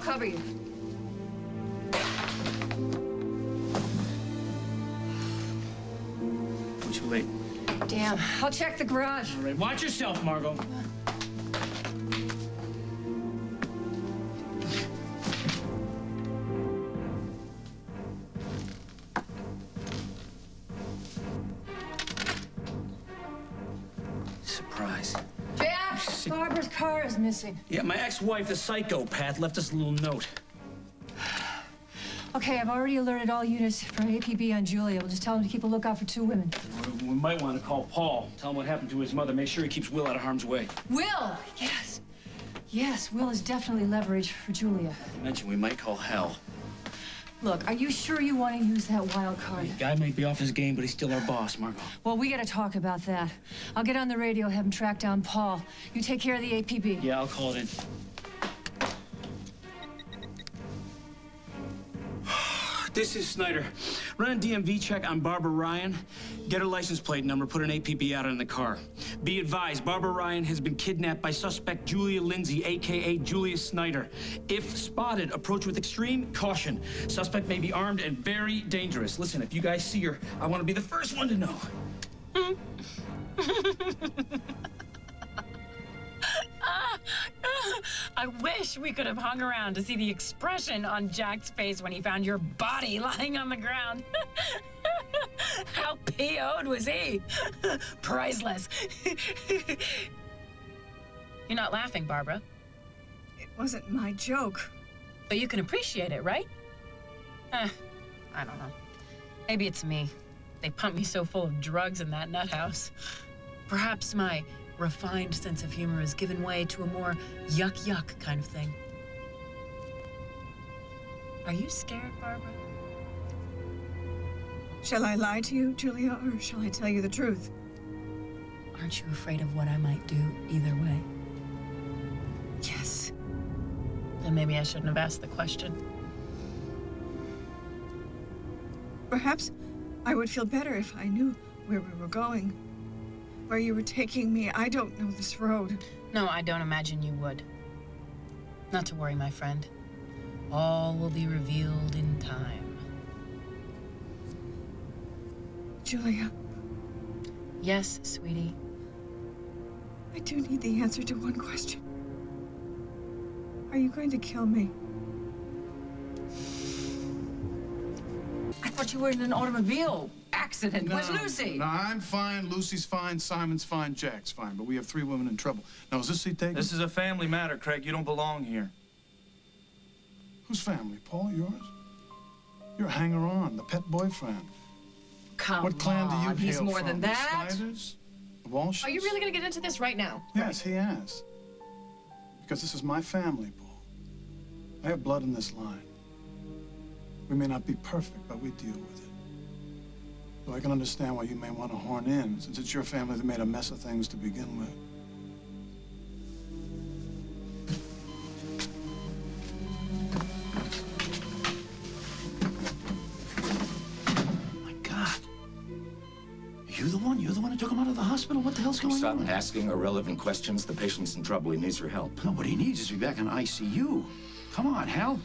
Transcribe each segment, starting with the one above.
cover you. Too late. Damn, I'll check the garage. All right, watch yourself, Margo. Surprise. Jack, Barbara's car is missing. Yeah, my ex-wife, the psychopath, left us a little note. Okay, I've already alerted all units for APB on Julia. We'll just tell them to keep a lookout for 2 women. We might want to call Paul, tell him what happened to his mother, make sure he keeps Will out of harm's way. Will! Yes. Yes, Will is definitely leverage for Julia. You mentioned we might call Hal. Look, are you sure you want to use that wild card? The guy may be off his game, but he's still our boss, Margo. Well, we got to talk about that. I'll get on the radio, have him track down Paul. You take care of the APB. Yeah, I'll call it in. This is Snyder. Run a DMV check on Barbara Ryan. Get her license plate number, put an APB out in the car. Be advised, Barbara Ryan has been kidnapped by suspect Julia Lindsay, a.k.a. Julia Snyder. If spotted, approach with extreme caution. Suspect may be armed and very dangerous. Listen, if you guys see her, I want to be the first one to know. I wish we could have hung around to see the expression on Jack's face when he found your body lying on the ground. How PO'd was he? Priceless. You're not laughing, Barbara. It wasn't my joke. But you can appreciate it, right? I don't know. Maybe it's me. They pumped me so full of drugs in that nut house. Perhaps my refined sense of humor has given way to a more yuck kind of thing. Are you scared, Barbara? Shall I lie to you, Julia, or shall I tell you the truth? Aren't you afraid of what I might do either way? Yes. Then maybe I shouldn't have asked the question. Perhaps I would feel better if I knew where we were going. Where you were taking me. I don't know this road. No, I don't imagine you would. Not to worry, my friend. All will be revealed in time. Julia. Yes, sweetie. I do need the answer to one question. Are you going to kill me? I thought you were in an automobile accident. Where's Lucy? No, I'm fine. Lucy's fine. Simon's fine. Jack's fine. But we have 3 women in trouble. Now, is this seat taken? This is a family matter, Craig. You don't belong here. Whose family? Paul, yours? You're a hanger-on, the pet boyfriend. Come What clan do you on, he's hail more from? than The that. Snyders? The Walshes? Are you really going to get into this right now? Yes, he has. Because this is my family, Paul. I have blood in this line. We may not be perfect, but we deal with it. So I can understand why you may want to horn in, since it's your family that made a mess of things to begin with. My God. You're the one who took him out of the hospital? What the hell's going Stop on? asking irrelevant questions. The patient's in trouble. He needs your help. No, what he needs is to be back in ICU. Come on, Hal.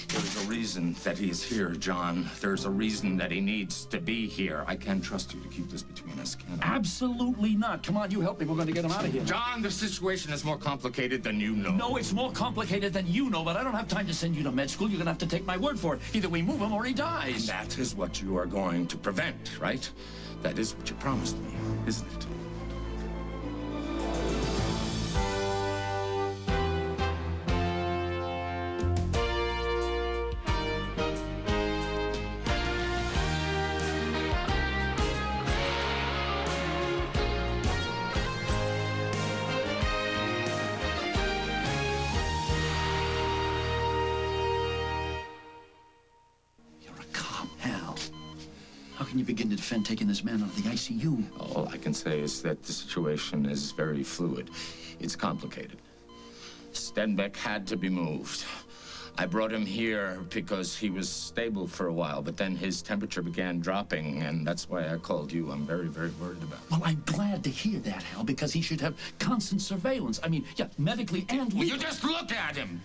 There's a reason that he is here, John. There's a reason that he needs to be here. I can't trust you to keep this between us, can I? Absolutely not. Come on, you help me. We're going to get him out of here. John, the situation is more complicated than you know. No, it's more complicated than you know, but I don't have time to send you to med school. You're going to have to take my word for it. Either we move him or he dies. And that is what you are going to prevent, right? That is what you promised me, isn't it? How can you begin to defend taking this man out of the ICU? All I can say is that the situation is very fluid. It's complicated. Stenbeck had to be moved. I brought him here because he was stable for a while, but then his temperature began dropping, and that's why I called you. I'm very, very worried about him. Well, I'm glad to hear that, Hal, because he should have constant surveillance. I mean, yeah, medically and Will legally. you just look at him?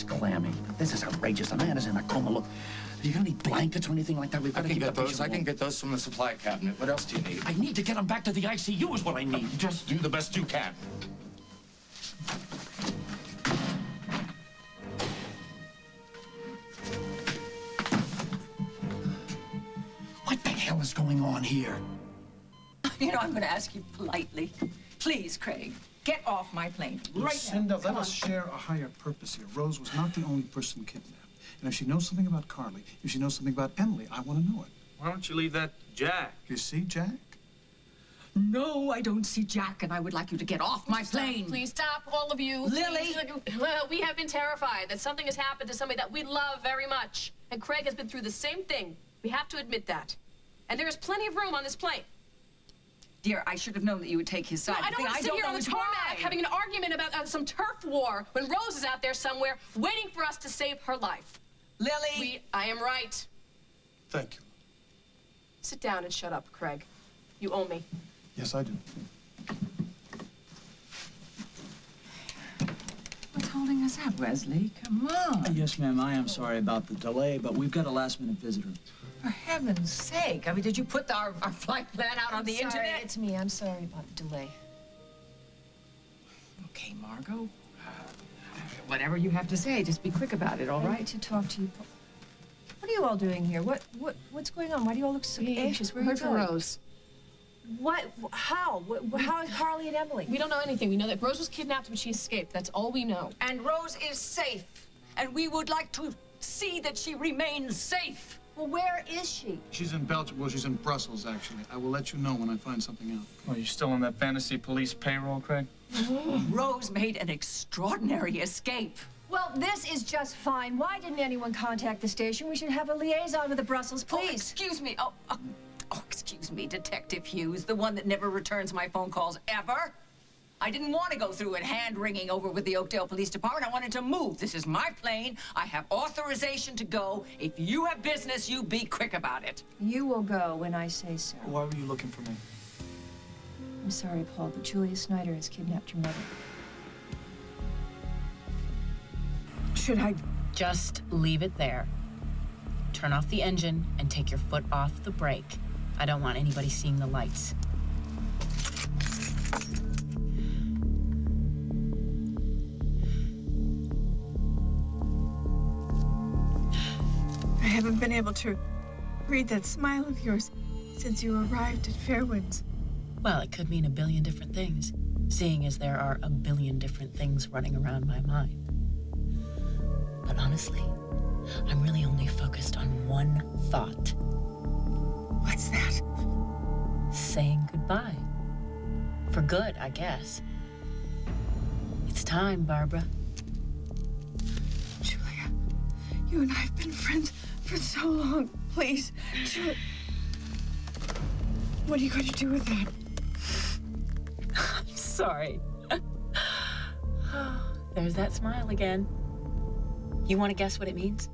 looks clammy. This is outrageous. The man is in a coma. Look, have you got any blankets or anything like that? We've I got to can keep get the those. patient I can warm. get those from the supply cabinet. What else do you need? I need to get him back to the ICU is what I need. Just do the best you can. What the hell is going on here? You know, I'm going to ask you politely. Please, Craig, get off my plane right Lucinda, now. let us share a higher purpose here. Rose was not the only person kidnapped. And if she knows something about Carly, if she knows something about Emily, I want to know it. Why don't you leave that to Jack? You see, Jack? No, I don't see Jack, and I would like you to get off my plane. Please stop, all of you. Lily! Please. Well, we have been terrified that something has happened to somebody that we love very much. And Craig has been through the same thing. We have to admit that. And there is plenty of room on this plane. Dear, I should have known that you would take his side. I don't want to sit here on the tarmac having an argument about some turf war when Rose is out there somewhere waiting for us to save her life. Lily! I am right. Thank you. Sit down and shut up, Craig. You owe me. Yes, I do. What's holding us up, Wesley? Come on. Yes, ma'am, I am sorry about the delay, but we've got a last-minute visitor. For heaven's sake. I mean, did you put our flight plan out on the Sorry, internet? it's me. I'm sorry about the delay. Okay, Margo. Whatever you have to say, just be quick about it, all I right? need to talk to you. What are you all doing here? What's going on? Why do you all look so anxious? Where are you Heard from going? Rose. What? How? How is Carly and Emily? We don't know anything. We know that Rose was kidnapped, but she escaped. That's all we know. And Rose is safe. And we would like to see that she remains safe. Well, where is she? She's in Belgium. Well, she's in Brussels, actually. I will let you know when I find something out. Oh, you still on that fantasy police payroll, Craig? Rose made an extraordinary escape. Well, this is just fine. Why didn't anyone contact the station? We should have a liaison with the Brussels Oh, police. excuse me. Oh, excuse me, Detective Hughes, the one that never returns my phone calls ever. I didn't want to go through it hand-wringing over with the Oakdale Police Department. I wanted to move. This is my plane. I have authorization to go. If you have business, you be quick about it. You will go when I say so. Why were you looking for me? I'm sorry, Paul, but Julia Snyder has kidnapped your mother. Should I? Just leave it there. Turn off the engine and take your foot off the brake. I don't want anybody seeing the lights. I haven't been able to read that smile of yours since you arrived at Fairwinds. Well, it could mean a billion different things, seeing as there are a billion different things running around my mind. But honestly, I'm really only focused on one thought. What's that? Saying goodbye. For good, I guess. It's time, Barbara. Julia, you and I have been friends for so long. Please, Julia. What are you going to do with that? I'm sorry. There's that smile again. You want to guess what it means?